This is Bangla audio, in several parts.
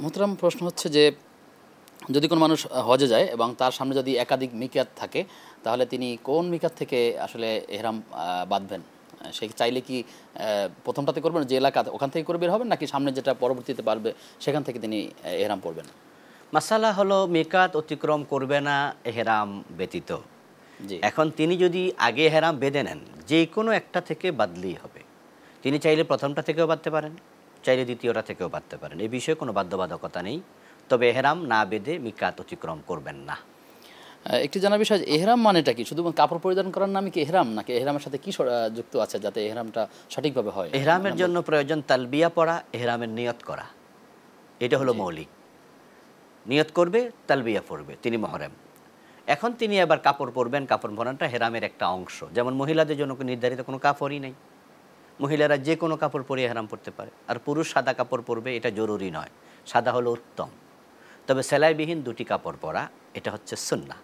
মোহতারাম, প্রশ্ন হচ্ছে যে যদি কোনো মানুষ হজে যায় এবং তার সামনে যদি একাধিক মিকাত থাকে, তাহলে তিনি কোন মিকাত থেকে আসলে এহরাম বাঁধবেন? সে চাইলে কি প্রথমটাতে করবেন, যে এলাকা ওখান থেকে করে বের হবেন, নাকি সামনে যেটা পরবর্তীতে পারবে সেখান থেকে তিনি এহরাম পড়বেন? মাসালা হলো মিকাত অতিক্রম করবে না এহরাম ব্যতীত। জি। এখন তিনি যদি আগে এহরাম বেঁধে নেন, যে কোনো একটা থেকে বাদলেই হবে। তিনি চাইলে প্রথমটা থেকেও বাঁধতে পারেন, চাইলে দ্বিতীয়টা থেকেও বাঁধতে পারেন, এই বিষয়ে কোনো বাধ্যবাধকতা নেই। তবে এহরাম না বেঁধে মিকাত অতিক্রম করবেন না। একটি জানার বিষয়, এহরাম মানেটা কি? শুধু কাপড় পরিধান করার নামে কি এহরাম, নাকি এহরামের সাথে কি যুক্ত আছে যাতে এহরামটা সঠিকভাবে হয়? এহরামের জন্য প্রয়োজন তালবিয়া পড়া, এহরামের নিয়ত করা, এটা হলো মৌলিক। নিয়ত করবে, তালবিয়া পড়বে, তিনি মুহররম। এখন তিনি আবার কাপড় পরবেন, কাপড় পরাটা হেরামের একটা অংশ। যেমন মহিলাদের জন্য নির্ধারিত কোনো কাপড়ই নেই, মহিলারা যে কোনো কাপড় পরে হেরাম পরতে পারে। আর পুরুষ সাদা কাপড় পরবে, এটা জরুরি নয়, সাদা হলো উত্তম। তবে সেলাইবিহীন দুটি কাপড় পরা এটা হচ্ছে সুন্নাহ।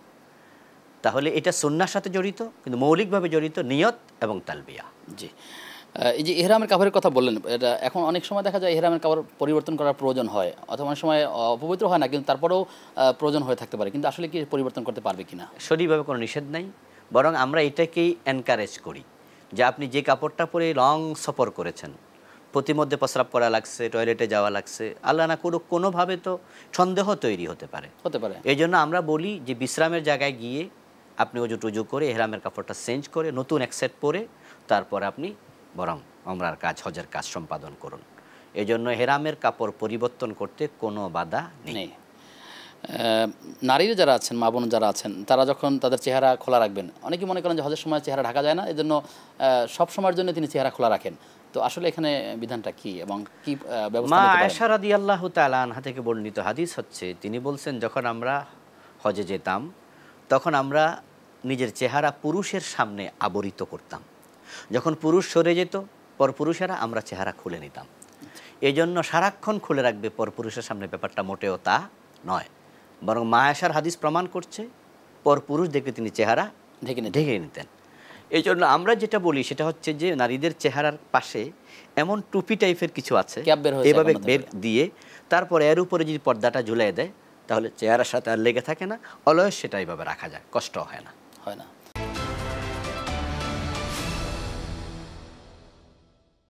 তাহলে এটা সুন্নাহর সাথে জড়িত, কিন্তু মৌলিকভাবে জড়িত নিয়ত এবং তালবিয়া। জি। এই যে ইহরামের কাপড়ের কথা বললেন, এটা এখন অনেক সময় দেখা যায় ইহরামের কাপড় পরিবর্তন করার প্রয়োজন হয়, অথবা অনেক সময় অপবিত্র হয় না, কিন্তু তারপরেও প্রয়োজন হয়ে থাকতে পারে, কিন্তু আসলে কি পরিবর্তন করতে পারবে কিনা? সঠিকভাবে কোনো নিষেধ নাই, বরং আমরা এটাকেই এনকারেজ করি যে আপনি যে কাপড়টা পরে লং সফর করেছেন, প্রতিমধ্যে প্রস্রাব করা লাগছে, টয়লেটে যাওয়া লাগছে, আল্লাহ না করুক কোনোভাবে তো সন্দেহ তৈরি হতে পারে। এই জন্য আমরা বলি যে বিশ্রামের জায়গায় গিয়ে আপনি অজু টুজু করে এহরামের কাপড়টা চেঞ্জ করে নতুন এক সেট পরে তারপর আপনি বরং ওমরার কাজ, হজের কাজ সম্পাদন করুন। এই জন্য এহরামের কাপড় পরিবর্তন করতে কোনো বাধা নেই। নারীরা যারা আছেন, মা বোন যারা আছেন, তারা যখন তাদের চেহারা খোলা রাখবেন, অনেকে মনে করেন যে হজের সময় চেহারা ঢাকা যায় না, এই জন্য সব সময়ের জন্য তিনি চেহারা খোলা রাখেন। তো আসলে এখানে বিধানটা কি এবং কি ব্যবস্থা মা নিতে পারেন? আয়েশা রাদিয়াল্লাহু তাআলা আনহা থেকে বর্ণিত হাদিস হচ্ছে, তিনি বলছেন যখন আমরা হজে যেতাম তখন আমরা নিজের চেহারা পুরুষের সামনে আবরিত করতাম। যখন পুরুষ সরে যেত পরপুরুষেরা আমরা চেহারা খুলে নিতাম। এই জন্য সারাক্ষণ খুলে রাখবে পরপুরুষের সামনে, ব্যাপারটা মোটেও তা নয়। বরং মা আয়েশার হাদিস প্রমাণ করছে পরপুরুষ দেখে তিনি চেহারা ঢেকে নিতেন। এই জন্য আমরা যেটা বলি সেটা হচ্ছে যে নারীদের চেহারার পাশে এমন টুপি টাইপের কিছু আছে, এভাবে বের দিয়ে তারপর এর উপরে যদি পর্দাটা ঝুলিয়ে দেয় তাহলে চেহারার সাথে আর লেগে থাকে না, অলয়েস সেটা এইভাবে রাখা যায়, কষ্ট হয় না।